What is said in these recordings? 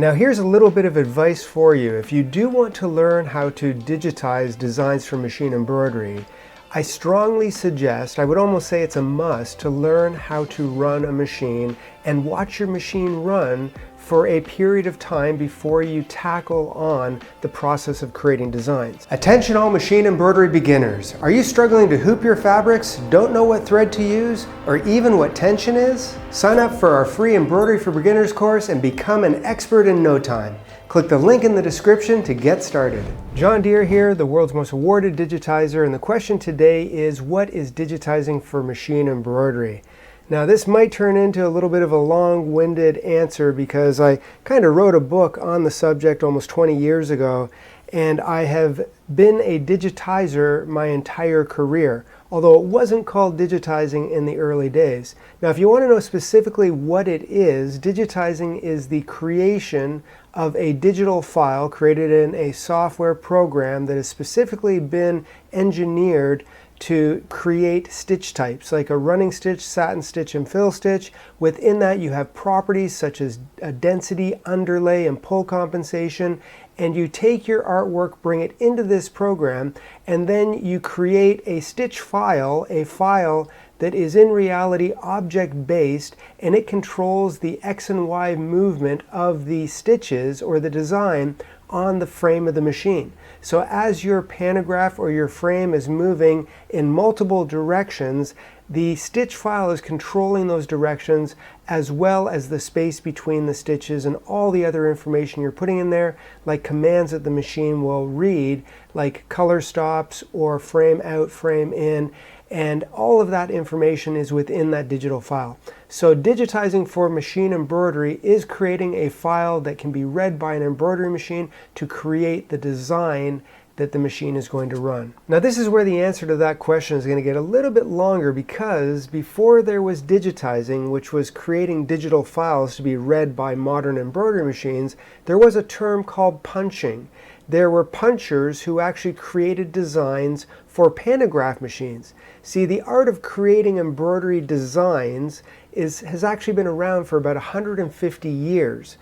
Now here's a little bit of advice for you. If you do want to learn how to digitize designs for machine embroidery, I strongly suggest, I would almost say it's a must, to learn how to run a machine and watch your machine run for a period of time before you tackle on the process of creating designs. Attention all machine embroidery beginners. Are you struggling to hoop your fabrics, don't know what thread to use, or even what tension is? Sign up for our free Embroidery for Beginners course and become an expert in no time. Click the link in the description to get started. John Deere here, the world's most awarded digitizer, and the question today is, what is digitizing for machine embroidery? Now this might turn into a little bit of a long-winded answer because I kind of wrote a book on the subject almost 20 years ago, and I have been a digitizer my entire career, although it wasn't called digitizing in the early days. Now if you want to know specifically what it is, digitizing is the creation of a digital file created in a software program that has specifically been engineered to create stitch types, like a running stitch, satin stitch, and fill stitch. Within that you have properties such as density, underlay, and pull compensation, and you take your artwork, bring it into this program, and then you create a stitch file, a file that is in reality object-based, and it controls the X and Y movement of the stitches or the design on the frame of the machine. So as your pantograph or your frame is moving in multiple directions, the stitch file is controlling those directions as well as the space between the stitches and all the other information you're putting in there, like commands that the machine will read, like color stops or frame out, frame in, and all of that information is within that digital file. So digitizing for machine embroidery is creating a file that can be read by an embroidery machine to create the design that the machine is going to run. Now this is where the answer to that question is going to get a little bit longer, because before there was digitizing, which was creating digital files to be read by modern embroidery machines, there was a term called punching. There were punchers who actually created designs for pantograph machines. See, the art of creating embroidery designs has actually been around for about 150 years.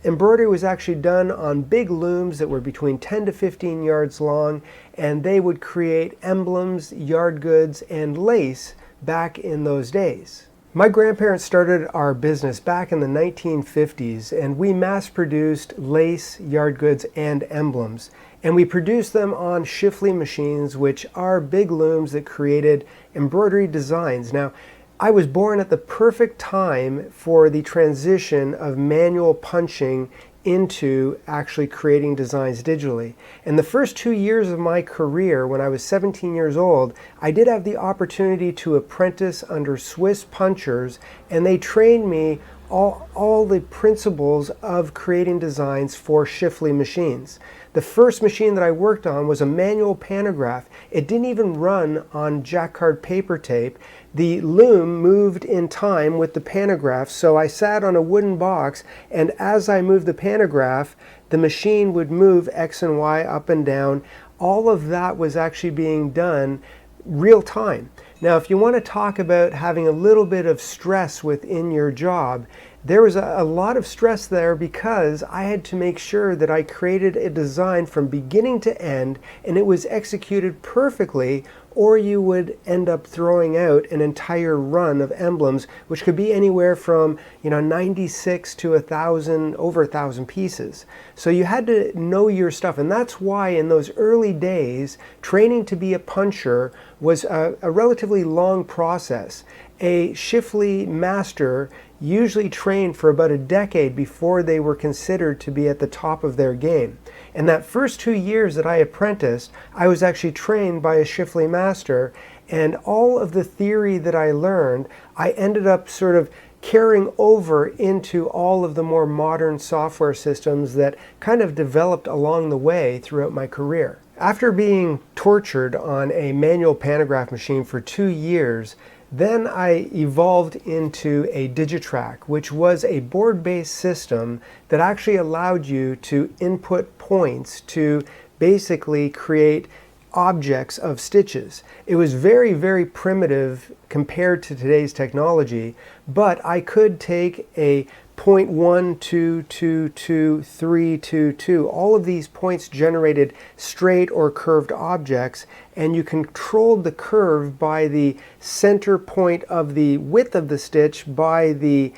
Embroidery was actually done on big looms that were between 10 to 15 yards long, and they would create emblems, yard goods, and lace back in those days. My grandparents started our business back in the 1950s, and we mass-produced lace, yard goods, and emblems. And we produced them on Schiffley machines, which are big looms that created embroidery designs. Now, I was born at the perfect time for the transition of manual punching into actually creating designs digitally. And the first 2 years of my career, when I was 17 years old, I did have the opportunity to apprentice under Swiss punchers, and they trained me all the principles of creating designs for Schiffley machines. The first machine that I worked on was a manual pantograph. It didn't even run on jacquard paper tape. The loom moved in time with the pantograph, so I sat on a wooden box, and as I moved the pantograph, the machine would move X and Y up and down. All of that was actually being done real time. Now, if you want to talk about having a little bit of stress within your job, there was a lot of stress there because I had to make sure that I created a design from beginning to end and it was executed perfectly, or you would end up throwing out an entire run of emblems, which could be anywhere from 96 to 1,000, over 1,000 pieces. So you had to know your stuff, and that's why in those early days, training to be a puncher was a relatively long process. A Schiffley master usually trained for about a decade before they were considered to be at the top of their game. And that first 2 years that I apprenticed, I was actually trained by a Schiffley master, and all of the theory that I learned, I ended up sort of carrying over into all of the more modern software systems that kind of developed along the way throughout my career. After being tortured on a manual pantograph machine for 2 years, then I evolved into a Digitrack, which was a board-based system that actually allowed you to input points to basically create objects of stitches. It was very, very primitive compared to today's technology, but I could take a 0.1222, all of these points generated straight or curved objects, and you controlled the curve by the center point of the width of the stitch by the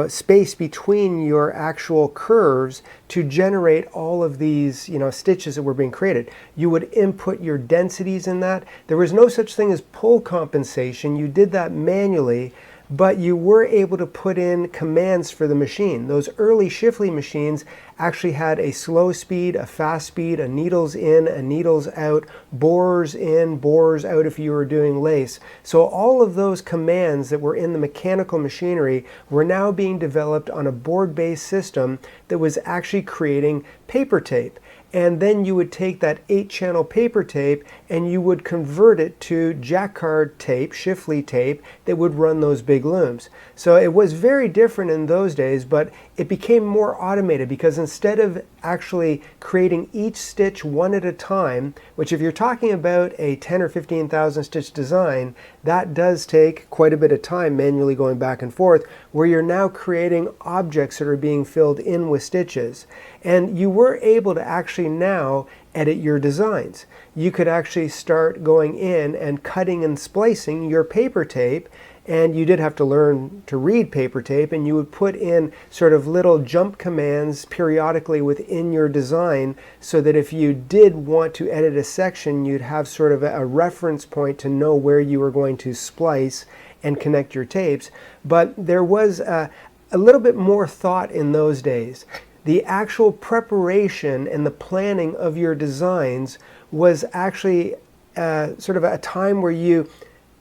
space between your actual curves to generate all of these stitches that were being created. You would input your densities in that. There was no such thing as pull compensation. You did that manually, but you were able to put in commands for the machine. Those early Shifley machines actually had a slow speed, a fast speed, a needles in, a needles out, borers in, borers out if you were doing lace. So all of those commands that were in the mechanical machinery were now being developed on a board-based system that was actually creating paper tape. And then you would take that 8-channel paper tape and you would convert it to jacquard tape, Shifley tape, that would run those big looms. So it was very different in those days, but it became more automated because instead of actually creating each stitch one at a time, which if you're talking about a 10 or 15,000 stitch design, that does take quite a bit of time manually going back and forth, where you're now creating objects that are being filled in with stitches. And you were able to actually now edit your designs. You could actually start going in and cutting and splicing your paper tape, and you did have to learn to read paper tape, and you would put in sort of little jump commands periodically within your design so that if you did want to edit a section, you'd have sort of a reference point to know where you were going to splice and connect your tapes. But there was a little bit more thought in those days. The actual preparation and the planning of your designs was actually sort of a time where you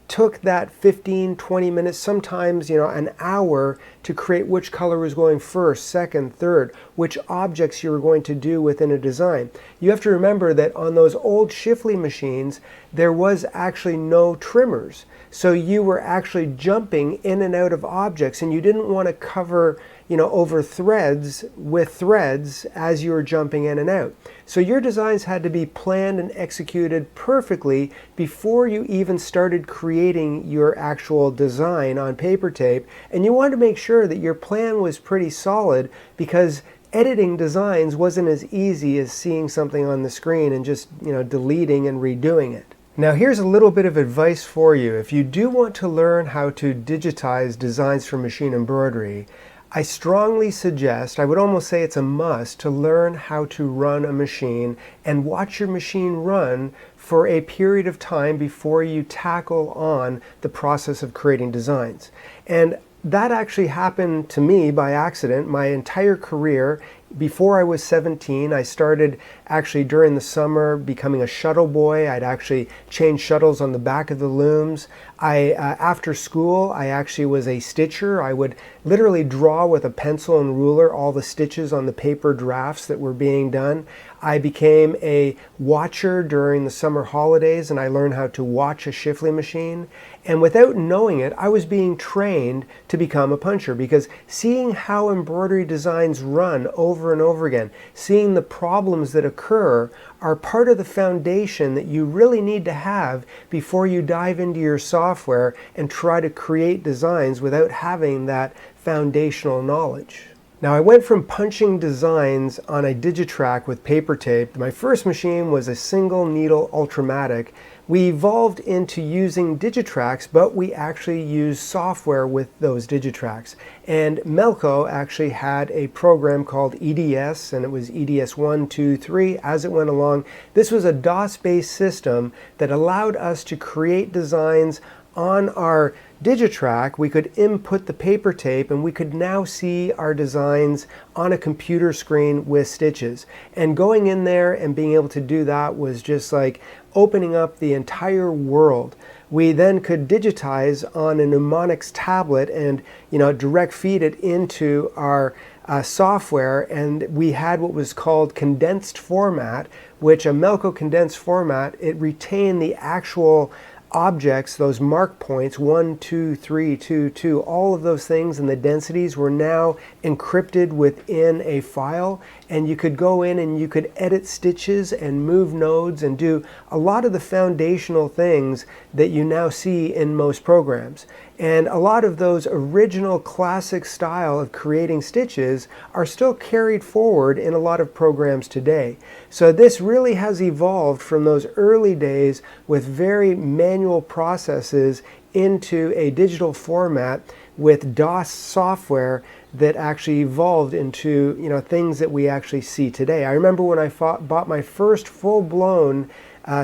took that 15, 20 minutes, sometimes an hour to create which color was going first, second, third, which objects you were going to do within a design. You have to remember that on those old Shifley machines, there was actually no trimmers. So you were actually jumping in and out of objects, and you didn't want to cover over threads with threads as you were jumping in and out. So your designs had to be planned and executed perfectly before you even started creating your actual design on paper tape. And you wanted to make sure that your plan was pretty solid, because editing designs wasn't as easy as seeing something on the screen and just deleting and redoing it. Now here's a little bit of advice for you. If you do want to learn how to digitize designs for machine embroidery, I strongly suggest, I would almost say it's a must, to learn how to run a machine and watch your machine run for a period of time before you tackle on the process of creating designs. And that actually happened to me by accident. My entire career, before I was 17, I started actually during the summer becoming a shuttle boy. I'd actually change shuttles on the back of the looms. After school, I actually was a stitcher. I would literally draw with a pencil and ruler all the stitches on the paper drafts that were being done. I became a watcher during the summer holidays, and I learned how to watch a Shifley machine. And without knowing it, I was being trained to become a puncher, because seeing how embroidery designs run over and over again, seeing the problems that occur, are part of the foundation that you really need to have before you dive into your software and try to create designs without having that foundational knowledge. Now, I went from punching designs on a Digitrack with paper tape. My first machine was a single needle Ultramatic. We evolved into using Digitracks, but we actually used software with those Digitracks. And Melco actually had a program called EDS, and it was EDS 1, 2, 3 as it went along. This was a DOS-based system that allowed us to create designs on our Digitrack. We could input the paper tape, and we could now see our designs on a computer screen with stitches. And going in there and being able to do that was just like opening up the entire world. We then could digitize on a mnemonics tablet and direct feed it into our software, and we had what was called condensed format, which a Melco condensed format, it retained the actual objects, those mark points, 1, 2, 3, 2, 2, all of those things and the densities were now encrypted within a file, and you could go in and you could edit stitches and move nodes and do a lot of the foundational things that you now see in most programs. And a lot of those original classic style of creating stitches are still carried forward in a lot of programs today. So this really has evolved from those early days with very manual processes into a digital format with DOS software that actually evolved into, things that we actually see today. I remember when I bought my first full-blown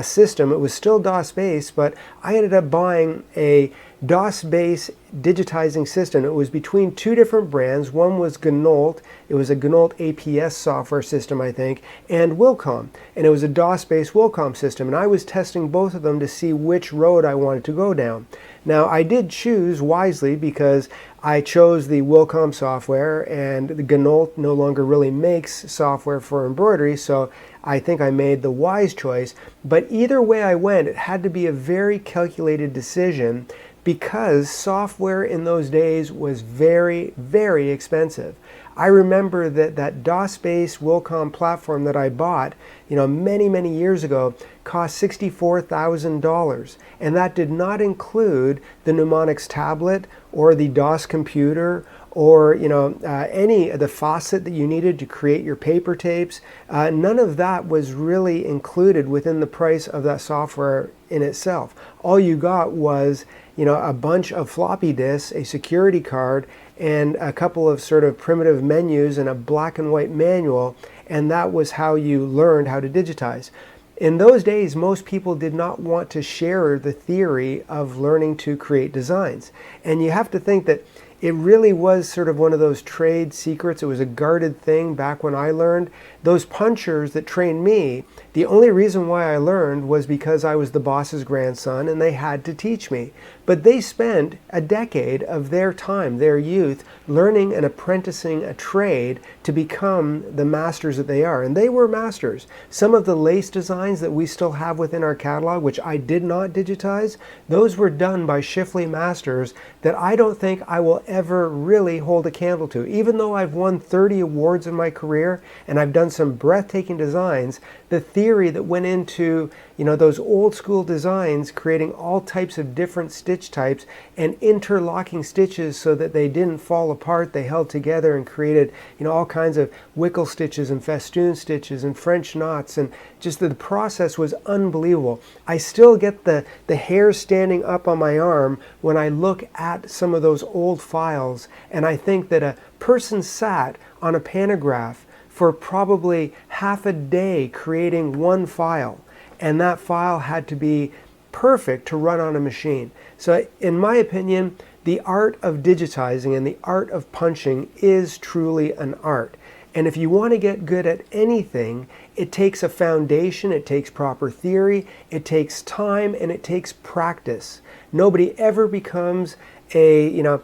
system. It was still DOS-based, but I ended up buying a DOS-based digitizing system. It was between two different brands. One was Gnault. It was a Gnault APS software system, I think, and Wilcom. And it was a DOS-based Wilcom system. And I was testing both of them to see which road I wanted to go down. Now, I did choose wisely because I chose the Wilcom software, and the Gnault no longer really makes software for embroidery, so I think I made the wise choice. But either way I went, it had to be a very calculated decision because software in those days was very, very expensive. I remember that DOS-based Wilcom platform that I bought, many, many years ago cost $64,000. And that did not include the mnemonics tablet or the DOS computer or any of the faucet that you needed to create your paper tapes. None of that was really included within the price of that software in itself. All you got was a bunch of floppy disks, a security card, and a couple of sort of primitive menus and a black and white manual, and that was how you learned how to digitize. In those days, most people did not want to share the theory of learning to create designs. And you have to think that it really was sort of one of those trade secrets. It was a guarded thing back when I learned. Those punchers that trained me, the only reason why I learned was because I was the boss's grandson and they had to teach me. But they spent a decade of their time, their youth, learning and apprenticing a trade to become the masters that they are. And they were masters. Some of the lace designs that we still have within our catalog, which I did not digitize, those were done by Shifley masters that I don't think I will ever really hold a candle to. Even though I've won 30 awards in my career and I've done some breathtaking designs, the theory that went into those old school designs, creating all types of different stitch types and interlocking stitches so that they didn't fall apart, they held together and created all kinds of wickle stitches and festoon stitches and French knots, and just the process was unbelievable. I still get the hairs standing up on my arm when I look at some of those old files, and I think that a person sat on a pantograph for probably half a day creating one file, and that file had to be perfect to run on a machine. So in my opinion, the art of digitizing and the art of punching is truly an art. And if you want to get good at anything, it takes a foundation, it takes proper theory, it takes time, and it takes practice. Nobody ever becomes a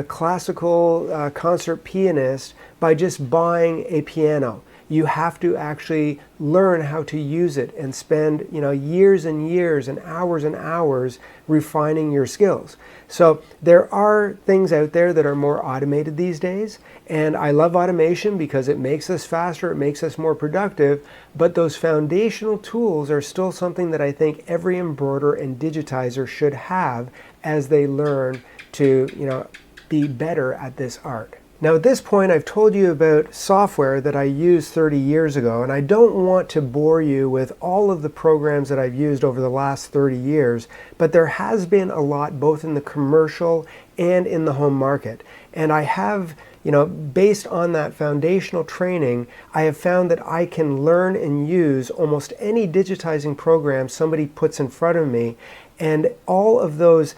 classical concert pianist by just buying a piano. You have to actually learn how to use it and spend years and years and hours refining your skills. So there are things out there that are more automated these days, and I love automation because it makes us faster, it makes us more productive, but those foundational tools are still something that I think every embroiderer and digitizer should have as they learn to be better at this art. Now at this point I've told you about software that I used 30 years ago, and I don't want to bore you with all of the programs that I've used over the last 30 years, but there has been a lot both in the commercial and in the home market. And I have, based on that foundational training, I have found that I can learn and use almost any digitizing program somebody puts in front of me. And all of those,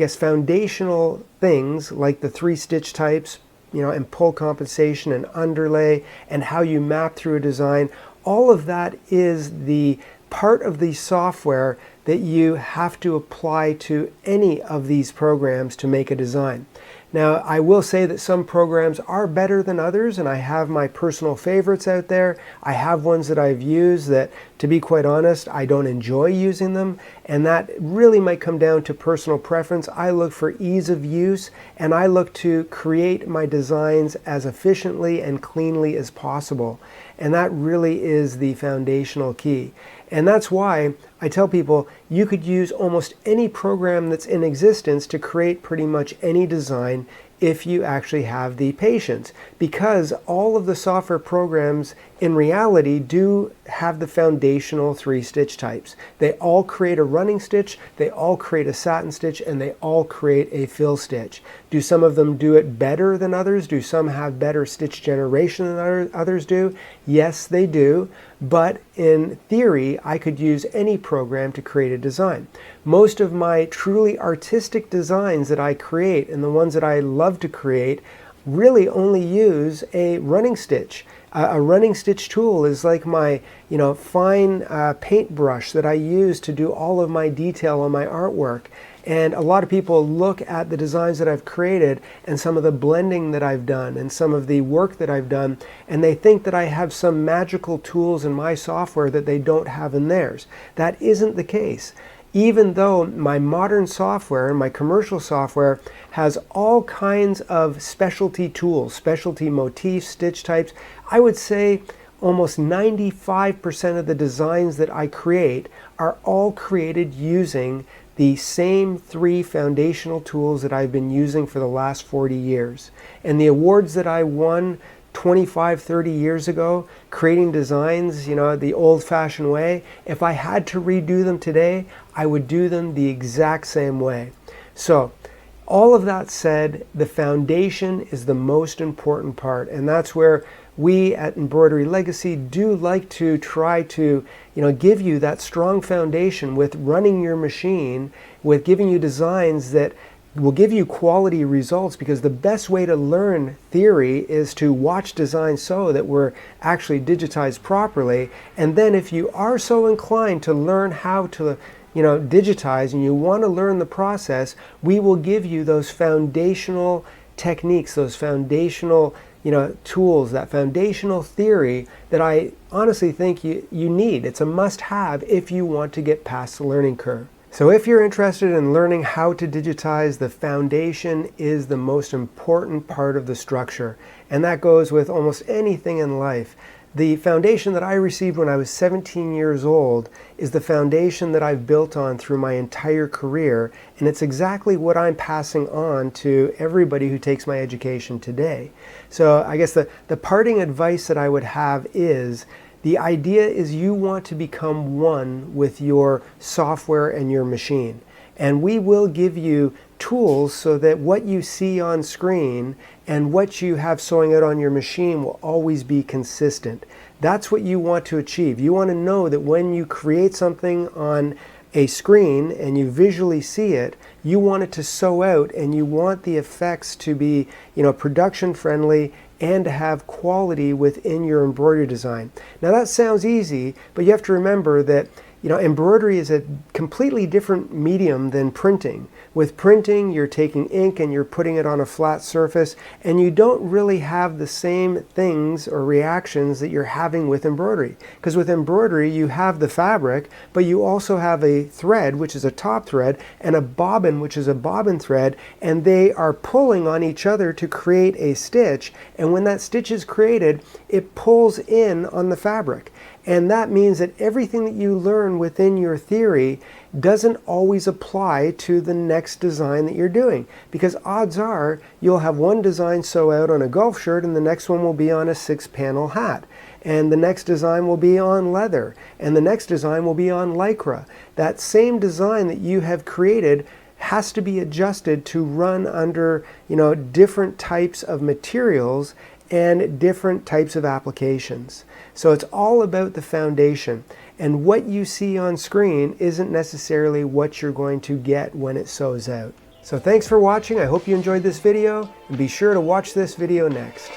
foundational things like the 3 stitch types, and pull compensation and underlay and how you map through a design, all of that is the part of the software that you have to apply to any of these programs to make a design. Now, I will say that some programs are better than others, and I have my personal favorites out there. I have ones that I've used that, to be quite honest, I don't enjoy using them, and that really might come down to personal preference. I look for ease of use, and I look to create my designs as efficiently and cleanly as possible. And that really is the foundational key. And that's why I tell people you could use almost any program that's in existence to create pretty much any design if you actually have the patience, because all of the software programs in reality do have the foundational 3 stitch types. They all create a running stitch, they all create a satin stitch, and they all create a fill stitch. Do some of them do it better than others? Do some have better stitch generation than others do? Yes, they do. But in theory, I could use any program to create a design. Most of my truly artistic designs that I create, and the ones that I love to create, really only use a running stitch. A running stitch tool is like my, fine paintbrush that I use to do all of my detail on my artwork. And a lot of people look at the designs that I've created and some of the blending that I've done and some of the work that I've done, and they think that I have some magical tools in my software that they don't have in theirs. That isn't the case. Even though my modern software and my commercial software has all kinds of specialty tools, specialty motifs, stitch types, I would say almost 95% of the designs that I create are all created using the same 3 foundational tools that I've been using for the last 40 years. And the awards that I won 25, 30 years ago, creating designs, the old-fashioned way, if I had to redo them today, I would do them the exact same way. So, all of that said, the foundation is the most important part, and that's where we at Embroidery Legacy do like to try to give you that strong foundation with running your machine, with giving you designs that will give you quality results, because the best way to learn theory is to watch designs so that we're actually digitized properly. And then if you are so inclined to learn how to digitize and you want to learn the process, we will give you those foundational techniques, those foundational tools, that foundational theory that I honestly think you need. It's a must-have if you want to get past the learning curve. So if you're interested in learning how to digitize, the foundation is the most important part of the structure. And that goes with almost anything in life. The foundation that I received when I was 17 years old is the foundation that I've built on through my entire career, and it's exactly what I'm passing on to everybody who takes my education today. So I guess the parting advice that I would have is, the idea is you want to become one with your software and your machine. And we will give you tools so that what you see on screen and what you have sewing out on your machine will always be consistent. That's what you want to achieve. You want to know that when you create something on a screen and you visually see it, you want it to sew out, and you want the effects to be, production friendly and to have quality within your embroidery design. Now that sounds easy, but you have to remember that embroidery is a completely different medium than printing. With printing, you're taking ink and you're putting it on a flat surface, and you don't really have the same things or reactions that you're having with embroidery. Because with embroidery, you have the fabric, but you also have a thread, which is a top thread, and a bobbin, which is a bobbin thread, and they are pulling on each other to create a stitch, and when that stitch is created, it pulls in on the fabric. And that means that everything that you learn within your theory doesn't always apply to the next design that you're doing. Because odds are you'll have one design sew out on a golf shirt, and the next one will be on a 6-panel hat. And the next design will be on leather. And the next design will be on lycra. That same design that you have created has to be adjusted to run under, different types of materials and different types of applications. So it's all about the foundation, and what you see on screen isn't necessarily what you're going to get when it sews out. So thanks for watching. I hope you enjoyed this video, and be sure to watch this video next.